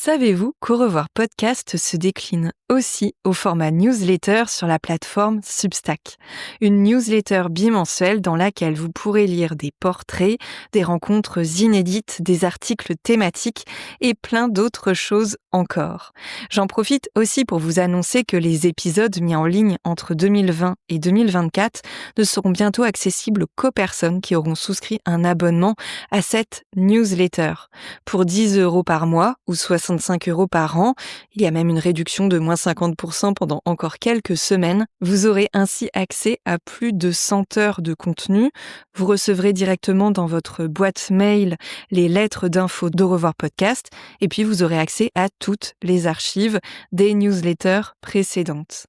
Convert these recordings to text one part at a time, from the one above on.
Savez-vous qu'Au revoir podcast se décline aussi au format newsletter sur la plateforme Substack? Une newsletter bimensuelle dans laquelle vous pourrez lire des portraits, des rencontres inédites, des articles thématiques et plein d'autres choses encore. J'en profite aussi pour vous annoncer que les épisodes mis en ligne entre 2020 et 2024 ne seront bientôt accessibles qu'aux personnes qui auront souscrit un abonnement à cette newsletter. Pour 10 € par mois ou 65 € par an, il y a même une réduction de moins 50% pendant encore quelques semaines. Vous aurez ainsi accès à plus de 100 heures de contenu. Vous recevrez directement dans votre boîte mail les lettres d'infos d'Au revoir podcast et puis vous aurez accès à toutes les archives des newsletters précédentes.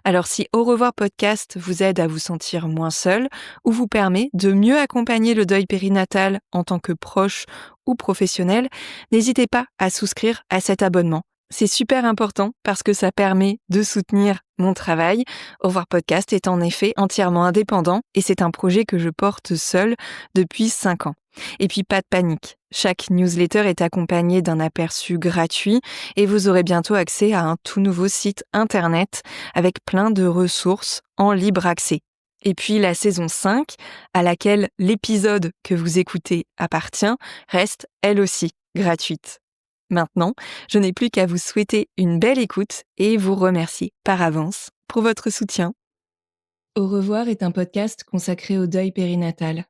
Alors si Au revoir podcast vous aide à vous sentir moins seul ou vous permet de mieux accompagner le deuil périnatal en tant que proche ou professionnel, n'hésitez pas à souscrire à cet abonnement. C'est super important parce que ça permet de soutenir mon travail. Au revoir podcast est en effet entièrement indépendant et c'est un projet que je porte seul depuis 5 ans. Et puis pas de panique, chaque newsletter est accompagné d'un aperçu gratuit et vous aurez bientôt accès à un tout nouveau site internet avec plein de ressources en libre accès. Et puis la saison 5, à laquelle l'épisode que vous écoutez appartient, reste elle aussi gratuite. Maintenant, je n'ai plus qu'à vous souhaiter une belle écoute et vous remercier par avance pour votre soutien. Au revoir est un podcast consacré au deuil périnatal.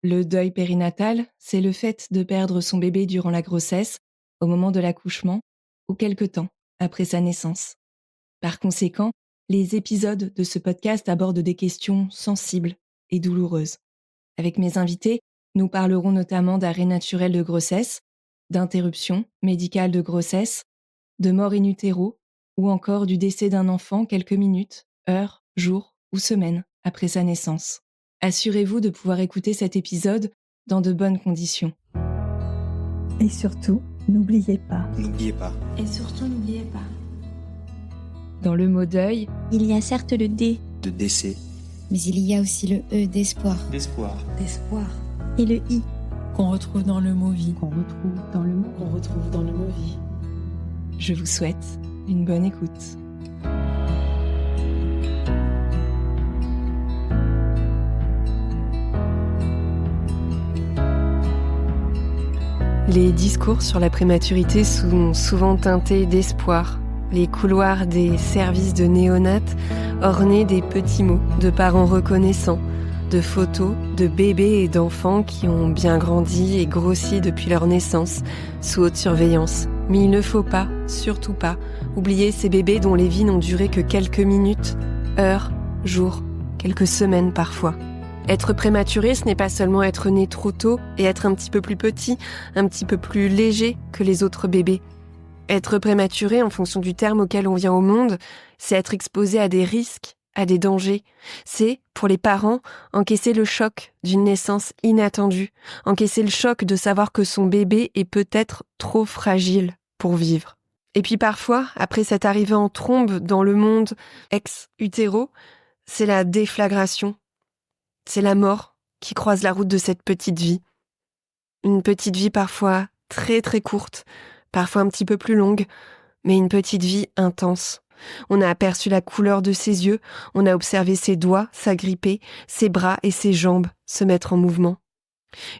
Le deuil périnatal, c'est le fait de perdre son bébé durant la grossesse, au moment de l'accouchement, ou quelque temps après sa naissance. Par conséquent, les épisodes de ce podcast abordent des questions sensibles et douloureuses. Avec mes invités, nous parlerons notamment d'arrêt naturel de grossesse, d'interruption médicale de grossesse, de mort in utero, ou encore du décès d'un enfant quelques minutes, heures, jours ou semaines après sa naissance. Assurez-vous de pouvoir écouter cet épisode dans de bonnes conditions. Et surtout, n'oubliez pas. N'oubliez pas. Et surtout, n'oubliez pas. Dans le mot deuil, il y a certes le D, De décès. mais il y a aussi le E d'espoir. D'espoir. D'espoir. Et le I. Qu'on retrouve dans le mot vie. Qu'on retrouve dans le mot vie. je vous souhaite une bonne écoute. Les discours sur la prématurité sont souvent teintés d'espoir. Les couloirs des services de néonat ornés des petits mots de parents reconnaissants, de photos de bébés et d'enfants qui ont bien grandi et grossi depuis leur naissance, sous haute surveillance. Mais il ne faut pas, surtout pas, oublier ces bébés dont les vies n'ont duré que quelques minutes, heures, jours, quelques semaines parfois. Être prématuré, ce n'est pas seulement être né trop tôt et être un petit peu plus petit, un petit peu plus léger que les autres bébés. Être prématuré, en fonction du terme auquel on vient au monde, c'est être exposé à des risques, à des dangers. C'est, pour les parents, encaisser le choc d'une naissance inattendue, encaisser le choc de savoir que son bébé est peut-être trop fragile pour vivre. Et puis parfois, après cette arrivée en trombe dans le monde ex-utéro, c'est la déflagration. C'est la mort qui croise la route de cette petite vie. Une petite vie parfois très très courte, parfois un petit peu plus longue, mais une petite vie intense. On a aperçu la couleur de ses yeux, on a observé ses doigts s'agripper, ses bras et ses jambes se mettre en mouvement.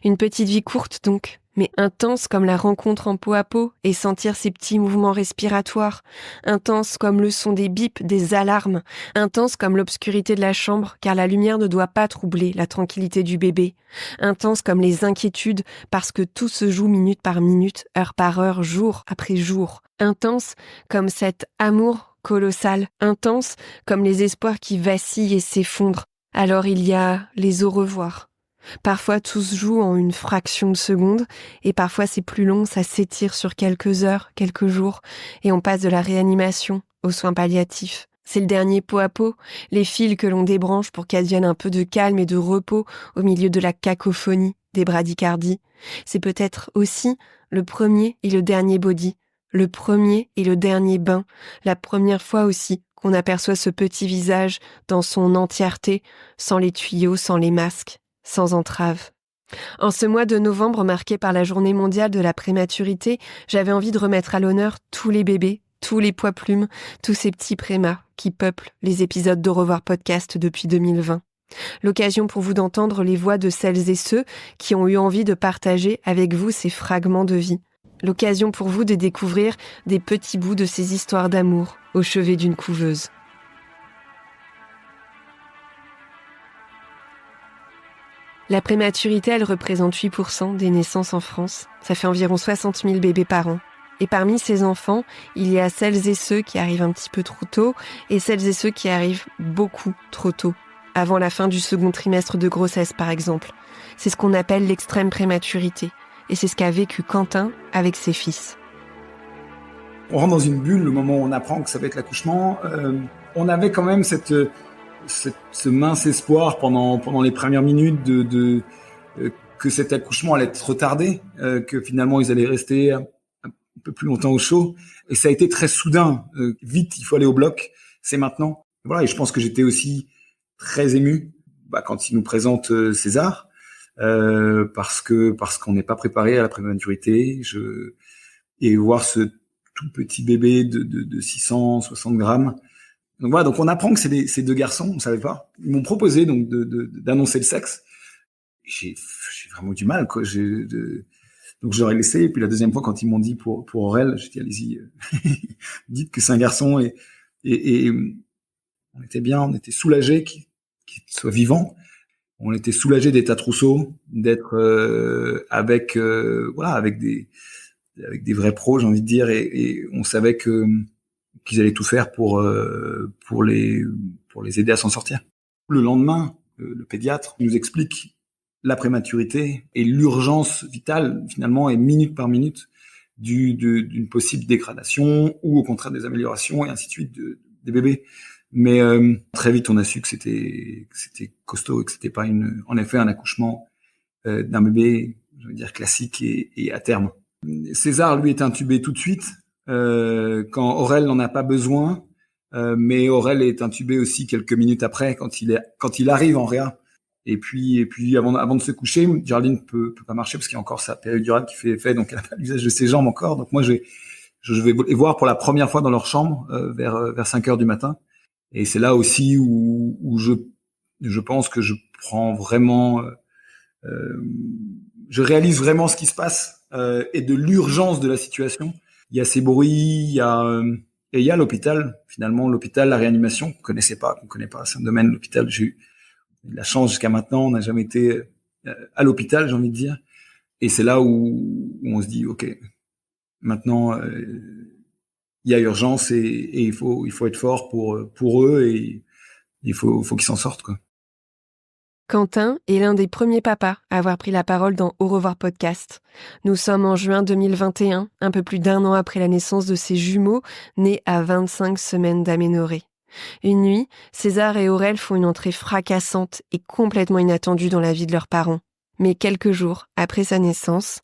Une petite vie courte donc, mais intense comme la rencontre en peau à peau et sentir ses petits mouvements respiratoires, intense comme le son des bips, des alarmes, intense comme l'obscurité de la chambre car la lumière ne doit pas troubler la tranquillité du bébé, intense comme les inquiétudes parce que tout se joue minute par minute, heure par heure, jour après jour, intense comme cet amour colossal, intense comme les espoirs qui vacillent et s'effondrent. Alors il y a les au revoir. Parfois tout se joue en une fraction de seconde et parfois c'est plus long, ça s'étire sur quelques heures, quelques jours et on passe de la réanimation aux soins palliatifs. C'est le dernier pot à pot, les fils que l'on débranche pour qu'advienne un peu de calme et de repos au milieu de la cacophonie des bradycardies. C'est peut-être aussi le premier et le dernier body, le premier et le dernier bain, la première fois aussi qu'on aperçoit ce petit visage dans son entièreté, sans les tuyaux, sans les masques. Sans entrave. En ce mois de novembre marqué par la Journée mondiale de la prématurité, j'avais envie de remettre à l'honneur tous les bébés, tous les poids plumes, tous ces petits prémas qui peuplent les épisodes d'Au revoir podcast depuis 2020. L'occasion pour vous d'entendre les voix de celles et ceux qui ont eu envie de partager avec vous ces fragments de vie. L'occasion pour vous de découvrir des petits bouts de ces histoires d'amour au chevet d'une couveuse. La prématurité, elle représente 8% des naissances en France. Ça fait environ 60 000 bébés par an. Et parmi ces enfants, il y a celles et ceux qui arrivent un petit peu trop tôt et celles et ceux qui arrivent beaucoup trop tôt, avant la fin du second trimestre de grossesse par exemple. C'est ce qu'on appelle l'extrême prématurité. Et c'est ce qu'a vécu Quentin avec ses fils. On rentre dans une bulle le moment où on apprend que ça va être l'accouchement. On avait quand même ce mince espoir pendant les premières minutes que cet accouchement allait être retardé, que finalement ils allaient rester un peu plus longtemps au chaud. Et ça a été très soudain. Vite, il faut aller au bloc. C'est maintenant. Voilà. Et je pense que j'étais aussi très ému quand il nous présente César, parce qu'on n'est pas préparé à la prématurité. Et voir ce tout petit bébé de 660 grammes. Donc voilà, donc on apprend que c'est deux garçons, on savait pas. Ils m'ont proposé donc d'annoncer le sexe. J'ai vraiment du mal, quoi. Donc je leur ai laissé. Et puis la deuxième fois, quand ils m'ont dit pour Aurel, j'ai dit allez-y, dites que c'est un garçon. Et on était bien, on était soulagés qu'il soit vivant. On était soulagés d'être à Trousseau, d'être avec des vrais pros, j'ai envie de dire, et on savait qu'ils allaient tout faire pour les aider à s'en sortir. Le lendemain, le pédiatre nous explique la prématurité et l'urgence vitale, finalement, et minute par minute, d'une possible dégradation ou au contraire des améliorations et ainsi de suite des bébés. Mais très vite, on a su que c'était costaud et que c'était pas en effet un accouchement d'un bébé, je veux dire, classique et à terme. César, lui, est intubé tout de suite. Quand Aurel n'en a pas besoin, mais Aurel est intubé aussi quelques minutes après, quand il arrive en réa. Et puis avant de se coucher, Géraldine peut pas marcher parce qu'il y a encore sa péridurale qui fait effet, donc elle n'a pas l'usage de ses jambes encore. Donc moi, je vais les voir pour la première fois dans leur chambre vers 5 heures du matin. Et c'est là aussi où je pense que je prends vraiment, je réalise vraiment ce qui se passe et de l'urgence de la situation. Il y a ces bruits, il y a l'hôpital, finalement, l'hôpital, la réanimation, qu'on connaît pas, c'est un domaine, l'hôpital, j'ai eu la chance jusqu'à maintenant, on n'a jamais été à l'hôpital, j'ai envie de dire, et c'est là où on se dit, ok, maintenant, il y a urgence et il faut être fort pour eux et il faut qu'ils s'en sortent, quoi. Quentin est l'un des premiers papas à avoir pris la parole dans Au revoir podcast. Nous sommes en juin 2021, un peu plus d'1 an après la naissance de ses jumeaux, nés à 25 semaines d'aménorrhée. Une nuit, César et Aurel font une entrée fracassante et complètement inattendue dans la vie de leurs parents. Mais quelques jours après sa naissance,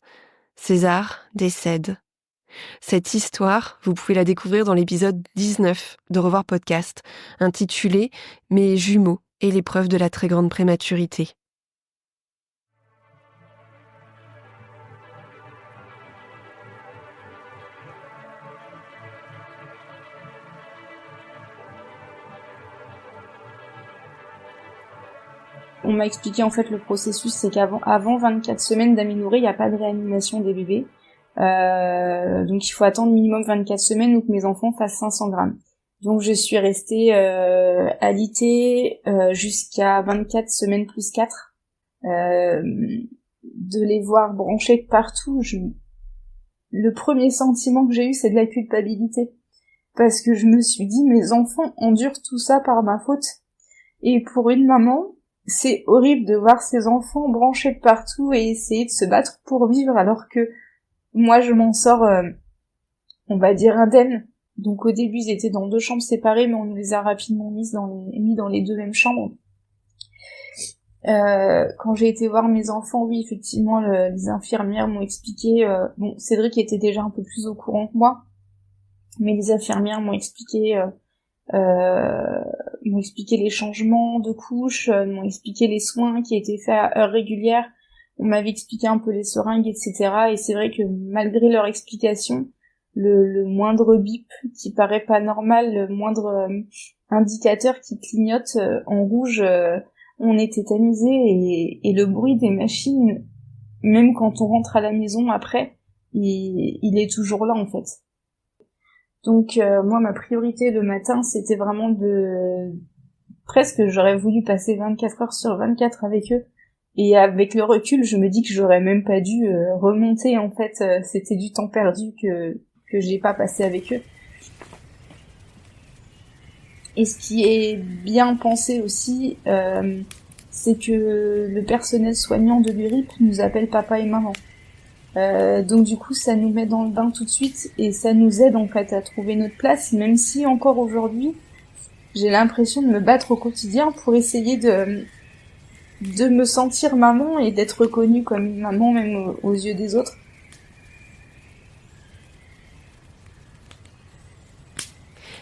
César décède. Cette histoire, vous pouvez la découvrir dans l'épisode 19 de Revoir podcast, intitulé « Mes jumeaux et l'épreuve de la très grande prématurité ». On m'a expliqué en fait le processus, c'est qu'avant 24 semaines d'aménorrhée, il n'y a pas de réanimation des bébés. Donc il faut attendre minimum 24 semaines ou que mes enfants fassent 500 grammes. Donc je suis restée alitée jusqu'à 24 semaines plus 4. De les voir branchés de partout, le premier sentiment que j'ai eu, c'est de la culpabilité. Parce que je me suis dit, mes enfants endurent tout ça par ma faute. Et pour une maman, c'est horrible de voir ses enfants branchés de partout et essayer de se battre pour vivre alors que moi je m'en sors, on va dire indemne. Donc au début ils étaient dans 2 chambres séparées, mais on nous les a rapidement mis dans les 2 mêmes chambres. Quand j'ai été voir mes enfants, oui effectivement les infirmières m'ont expliqué, bon Cédric était déjà un peu plus au courant que moi, mais les infirmières m'ont expliqué les changements de couches, m'ont expliqué les soins qui étaient faits à heures régulières on m'avait expliqué un peu les seringues, etc. Et c'est vrai que malgré leur explication, le moindre bip qui paraît pas normal, le moindre indicateur qui clignote en rouge, on est tétanisé, et le bruit des machines, même quand on rentre à la maison après, il est toujours là en fait. Donc moi, ma priorité le matin, c'était vraiment presque, j'aurais voulu passer 24 heures sur 24 avec eux. Et avec le recul, je me dis que j'aurais même pas dû remonter, en fait. C'était du temps perdu que j'ai pas passé avec eux. Et ce qui est bien pensé aussi, c'est que le personnel soignant de l'URIP nous appelle papa et maman. Donc du coup, ça nous met dans le bain tout de suite, et ça nous aide en fait à trouver notre place, même si encore aujourd'hui, j'ai l'impression de me battre au quotidien pour essayer de me sentir maman et d'être reconnue comme une maman même aux yeux des autres.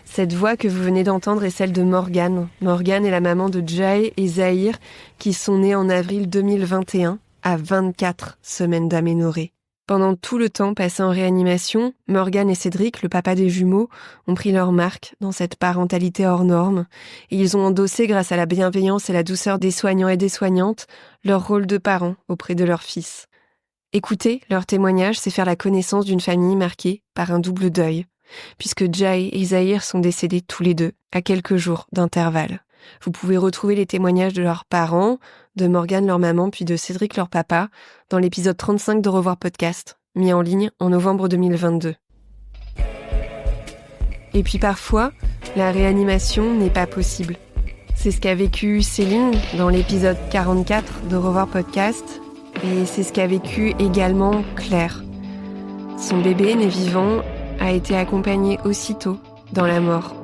Cette voix que vous venez d'entendre est celle de Morgane. Morgane est la maman de Jai et Zahir, qui sont nés en avril 2021, à 24 semaines d'aménorrhée. Pendant tout le temps passé en réanimation, Morgane et Cédric, le papa des jumeaux, ont pris leur marque dans cette parentalité hors norme, et ils ont endossé, grâce à la bienveillance et la douceur des soignants et des soignantes, leur rôle de parents auprès de leur fils. Écouter leur témoignage, c'est faire la connaissance d'une famille marquée par un double deuil, puisque Jai et Zahir sont décédés tous les deux, à quelques jours d'intervalle. Vous pouvez retrouver les témoignages de leurs parents, de Morgane leur maman, puis de Cédric leur papa, dans l'épisode 35 de Revoir Podcast, mis en ligne en novembre 2022. Et puis parfois, la réanimation n'est pas possible. C'est ce qu'a vécu Céline dans l'épisode 44 de Revoir Podcast, et c'est ce qu'a vécu également Claire. Son bébé né vivant a été accompagné aussitôt dans la mort.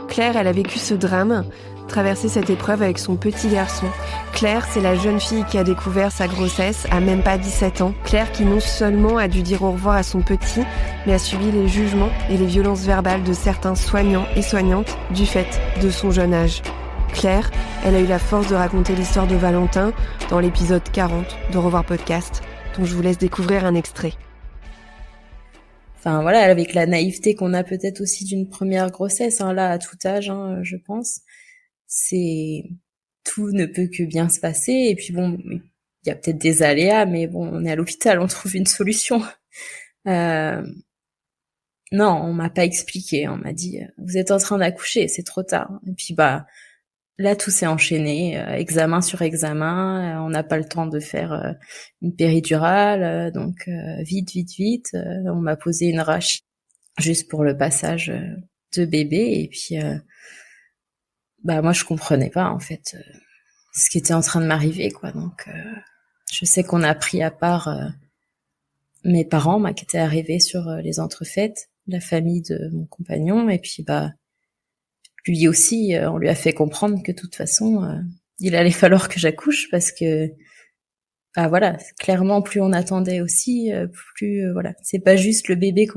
Claire, elle a vécu ce drame, traversé cette épreuve avec son petit garçon. Claire, c'est la jeune fille qui a découvert sa grossesse à même pas 17 ans. Claire qui non seulement a dû dire au revoir à son petit, mais a subi les jugements et les violences verbales de certains soignants et soignantes du fait de son jeune âge. Claire, elle a eu la force de raconter l'histoire de Valentin dans l'épisode 40 de Revoir Podcast, dont je vous laisse découvrir un extrait. Enfin voilà, avec la naïveté qu'on a peut-être aussi d'une première grossesse, là, à tout âge, je pense. Tout ne peut que bien se passer, et puis bon, il y a peut-être des aléas, mais bon, on est à l'hôpital, on trouve une solution. Non, on m'a pas expliqué, on m'a dit vous êtes en train d'accoucher, c'est trop tard. Et puis là tout s'est enchaîné, examen sur examen, on n'a pas le temps de faire une péridurale, donc vite, on m'a posé une rachie juste pour le passage de bébé, et puis moi je comprenais pas en fait ce qui était en train de m'arriver, quoi. Donc je sais qu'on a pris à part mes parents qui étaient arrivés sur les entrefaites, la famille de mon compagnon, et puis lui aussi on lui a fait comprendre que de toute façon il allait falloir que j'accouche, parce que voilà, clairement plus on attendait aussi, plus voilà, c'est pas juste le bébé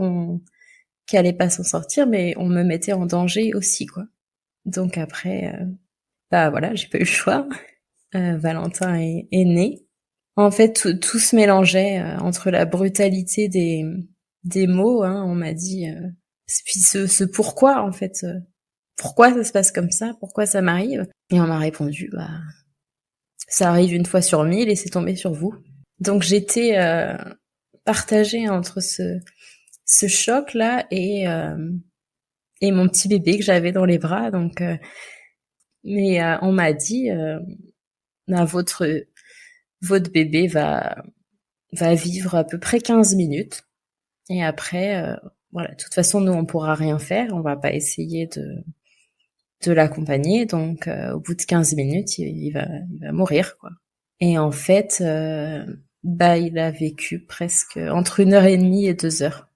qui allait pas s'en sortir, mais on me mettait en danger aussi, quoi. Donc après, voilà, j'ai pas eu le choix. Valentin est né. En fait, tout se mélangeait entre la brutalité des mots. On m'a dit, puis ce pourquoi en fait, pourquoi ça se passe comme ça, pourquoi ça m'arrive. Et on m'a répondu, ça arrive une fois sur 1000 et c'est tombé sur vous. Donc j'étais partagée entre ce choc là et mon petit bébé que j'avais dans les bras. Donc mais on m'a dit votre bébé va vivre à peu près 15 minutes, et après voilà, de toute façon nous on pourra rien faire, on va pas essayer de l'accompagner, donc au bout de 15 minutes il va mourir, quoi. Et en fait il a vécu presque entre 1h30 et 2 heures.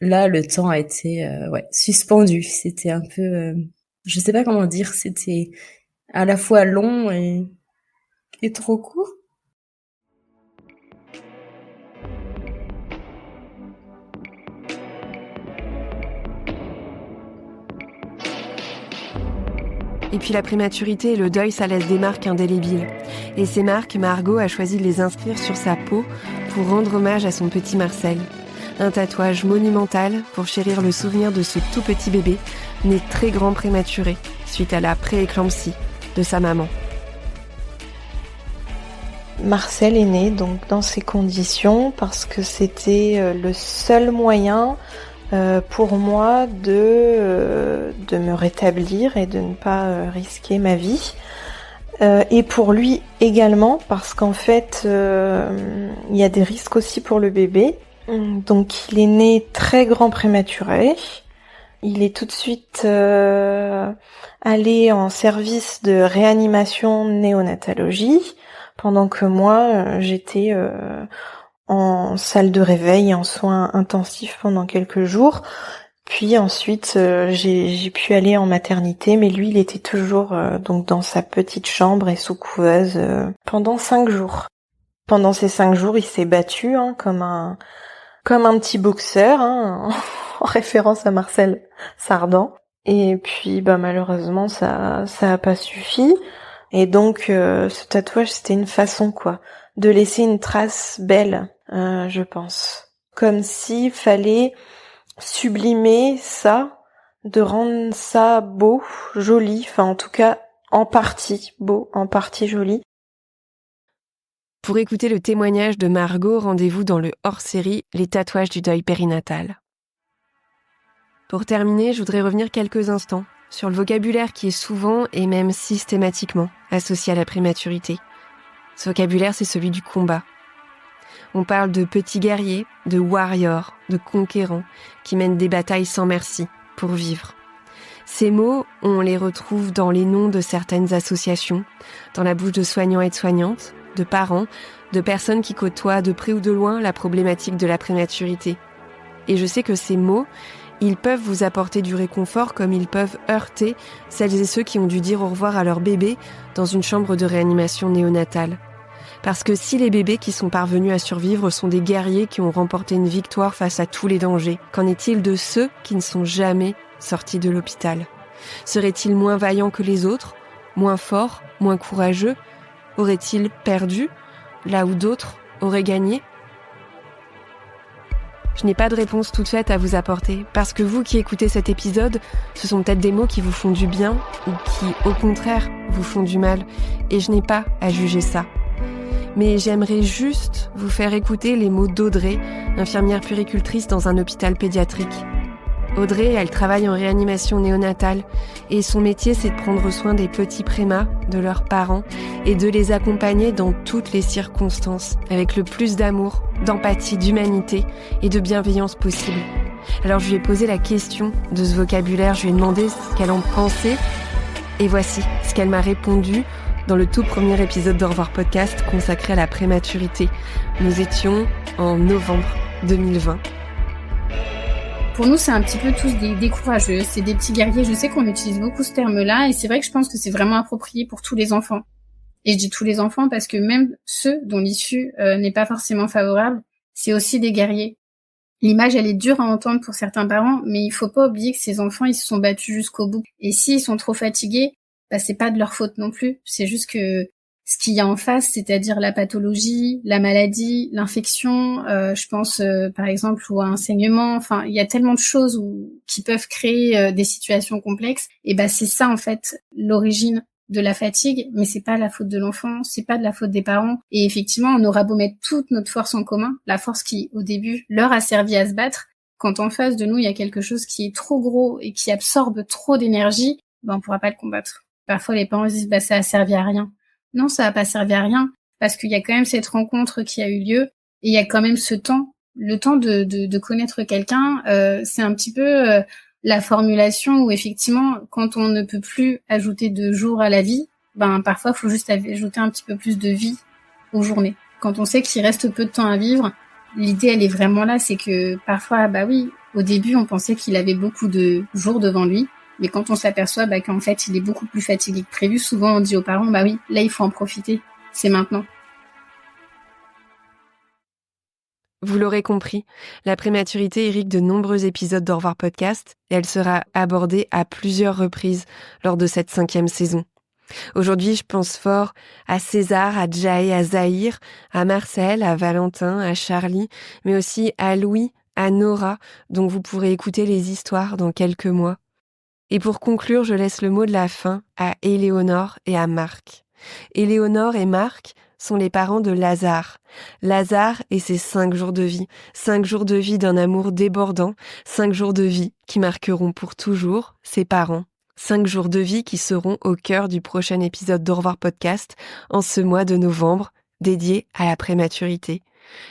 Là, le temps a été suspendu. C'était un peu, je sais pas comment dire, c'était à la fois long et trop court. Et puis la prématurité et le deuil, ça laisse des marques indélébiles. Et ces marques, Margot a choisi de les inscrire sur sa peau pour rendre hommage à son petit Marcel. Un tatouage monumental pour chérir le souvenir de ce tout petit bébé, né très grand prématuré, suite à la prééclampsie de sa maman. Marcel est né donc dans ces conditions parce que c'était le seul moyen pour moi de me rétablir et de ne pas risquer ma vie. Et pour lui également parce qu'en fait il y a des risques aussi pour le bébé. Donc il est né très grand prématuré. Il est tout de suite allé en service de réanimation néonatologie pendant que moi j'étais en salle de réveil, en soins intensifs pendant quelques jours. Puis ensuite, j'ai pu aller en maternité, mais lui, il était toujours donc dans sa petite chambre et sous couveuse pendant 5 jours. Pendant ces 5 jours, il s'est battu comme un petit boxeur, en référence à Marcel Sardan. Et puis, malheureusement, ça a pas suffi. Et donc, ce tatouage, c'était une façon, de laisser une trace belle, je pense. Comme s'il fallait sublimer ça, de rendre ça beau, joli, en tout cas, en partie beau, en partie joli. Pour écouter le témoignage de Margot, rendez-vous dans le hors-série « Les tatouages du deuil périnatal ». Pour terminer, je voudrais revenir quelques instants sur le vocabulaire qui est souvent et même systématiquement associé à la prématurité. Ce vocabulaire, c'est celui du combat. On parle de petits guerriers, de warriors, de conquérants qui mènent des batailles sans merci pour vivre. Ces mots, on les retrouve dans les noms de certaines associations, dans la bouche de soignants et de soignantes, de parents, de personnes qui côtoient de près ou de loin la problématique de la prématurité. Et je sais que ces mots, ils peuvent vous apporter du réconfort comme ils peuvent heurter celles et ceux qui ont dû dire au revoir à leur bébé dans une chambre de réanimation néonatale. Parce que si les bébés qui sont parvenus à survivre sont des guerriers qui ont remporté une victoire face à tous les dangers, qu'en est-il de ceux qui ne sont jamais sortis de l'hôpital ? Seraient-ils moins vaillants que les autres, moins forts, moins courageux ? Auraient-ils perdu là où d'autres auraient gagné ? Je n'ai pas de réponse toute faite à vous apporter, parce que vous qui écoutez cet épisode, ce sont peut-être des mots qui vous font du bien ou qui, au contraire, vous font du mal, et je n'ai pas à juger ça. Mais j'aimerais juste vous faire écouter les mots d'Audrey, infirmière puéricultrice dans un hôpital pédiatrique. Audrey, elle travaille en réanimation néonatale et son métier, c'est de prendre soin des petits prémas, de leurs parents et de les accompagner dans toutes les circonstances, avec le plus d'amour, d'empathie, d'humanité et de bienveillance possible. Alors je lui ai posé la question de ce vocabulaire, je lui ai demandé ce qu'elle en pensait et voici ce qu'elle m'a répondu dans le tout premier épisode d'Au revoir podcast consacré à la prématurité. Nous étions en novembre 2020. Pour nous, c'est un petit peu tous des courageux, c'est des petits guerriers. Je sais qu'on utilise beaucoup ce terme-là et c'est vrai que je pense que c'est vraiment approprié pour tous les enfants. Et je dis tous les enfants parce que même ceux dont l'issue n'est pas forcément favorable, c'est aussi des guerriers. L'image, elle est dure à entendre pour certains parents, mais il faut pas oublier que ces enfants, ils se sont battus jusqu'au bout. Et s'ils sont trop fatigués, c'est pas de leur faute non plus. C'est juste que ce qu'il y a en face, c'est-à-dire la pathologie, la maladie, l'infection, je pense par exemple ou à un saignement, il y a tellement de choses qui peuvent créer des situations complexes. Et c'est ça en fait l'origine de la fatigue, mais c'est pas la faute de l'enfant, c'est pas de la faute des parents. Et effectivement, on aura beau mettre toute notre force en commun, la force qui au début leur a servi à se battre, quand en face de nous il y a quelque chose qui est trop gros et qui absorbe trop d'énergie, on pourra pas le combattre. Parfois les parents se disent ça a servi à rien. Non, ça n'a pas servi à rien, parce qu'il y a quand même cette rencontre qui a eu lieu, et il y a quand même ce temps, le temps de connaître quelqu'un, c'est un petit peu la formulation où effectivement, quand on ne peut plus ajouter de jours à la vie, parfois il faut juste ajouter un petit peu plus de vie aux journées. Quand on sait qu'il reste peu de temps à vivre, l'idée elle est vraiment là, c'est que parfois, oui, au début on pensait qu'il avait beaucoup de jours devant lui, mais quand on s'aperçoit qu'en fait, il est beaucoup plus fatigué que prévu, souvent on dit aux parents, oui, là, il faut en profiter, c'est maintenant. Vous l'aurez compris, la prématurité irrigue de nombreux épisodes d'Au revoir podcast et elle sera abordée à plusieurs reprises lors de cette 5e saison. Aujourd'hui, je pense fort à César, à Jai, à Zahir, à Marcel, à Valentin, à Charlie, mais aussi à Louis, à Nora, dont vous pourrez écouter les histoires dans quelques mois. Et pour conclure, je laisse le mot de la fin à Éléonore et à Marc. Éléonore et Marc sont les parents de Lazare. Lazare et ses 5 jours de vie. 5 jours de vie d'un amour débordant. 5 jours de vie qui marqueront pour toujours ses parents. 5 jours de vie qui seront au cœur du prochain épisode d'Au revoir podcast en ce mois de novembre dédié à la prématurité.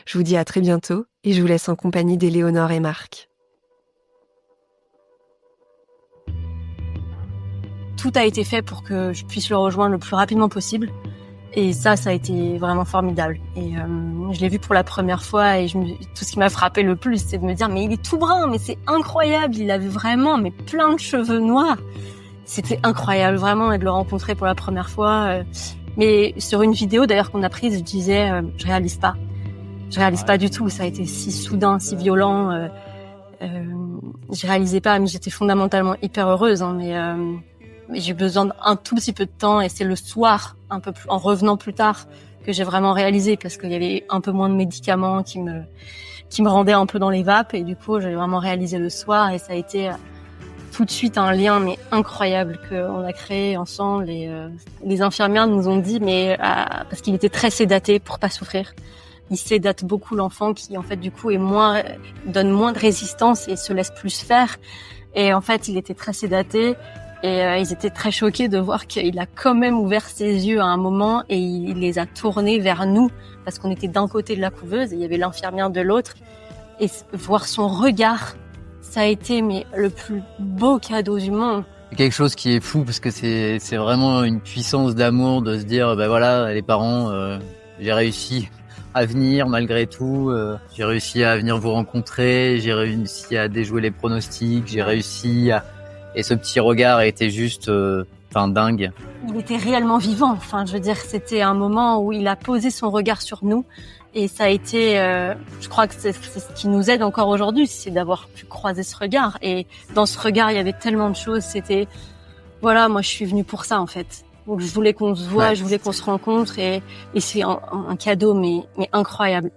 Je vous dis à très bientôt et je vous laisse en compagnie d'Éléonore et Marc. Tout a été fait pour que je puisse le rejoindre le plus rapidement possible. Et ça a été vraiment formidable. Et je l'ai vu pour la première fois et tout ce qui m'a frappé le plus, c'est de me dire mais il est tout brun, mais c'est incroyable. Il avait vraiment plein de cheveux noirs. C'était incroyable vraiment et de le rencontrer pour la première fois. Mais sur une vidéo d'ailleurs qu'on a prise, je disais je réalise pas du tout. Ça a été si soudain, si violent. Je réalisais pas, mais j'étais fondamentalement hyper heureuse. Mais j'ai besoin d'un tout petit peu de temps et c'est le soir, un peu plus, en revenant plus tard, que j'ai vraiment réalisé parce qu'il y avait un peu moins de médicaments qui me rendaient un peu dans les vapes et du coup j'ai vraiment réalisé le soir et ça a été tout de suite un lien mais incroyable qu'on a créé ensemble et les infirmières nous ont dit parce qu'il était très sédaté pour pas souffrir. Il sédate beaucoup l'enfant qui en fait du coup donne moins de résistance et se laisse plus faire et en fait il était très sédaté. Et ils étaient très choqués de voir qu'il a quand même ouvert ses yeux à un moment et il les a tournés vers nous parce qu'on était d'un côté de la couveuse et il y avait l'infirmière de l'autre. Et voir son regard, ça a été le plus beau cadeau du monde. C'est quelque chose qui est fou parce que c'est vraiment une puissance d'amour de se dire voilà les parents, j'ai réussi à venir malgré tout, j'ai réussi à venir vous rencontrer, j'ai réussi à déjouer les pronostics, j'ai réussi à... Et ce petit regard était juste, dingue. Il était réellement vivant. Enfin, je veux dire, c'était un moment où il a posé son regard sur nous. Et ça a été, je crois que c'est ce qui nous aide encore aujourd'hui, c'est d'avoir pu croiser ce regard. Et dans ce regard, il y avait tellement de choses. C'était, voilà, moi, je suis venue pour ça, en fait. Donc, je voulais qu'on se voie, je voulais qu'on se rencontre. Et c'est un cadeau, mais incroyable.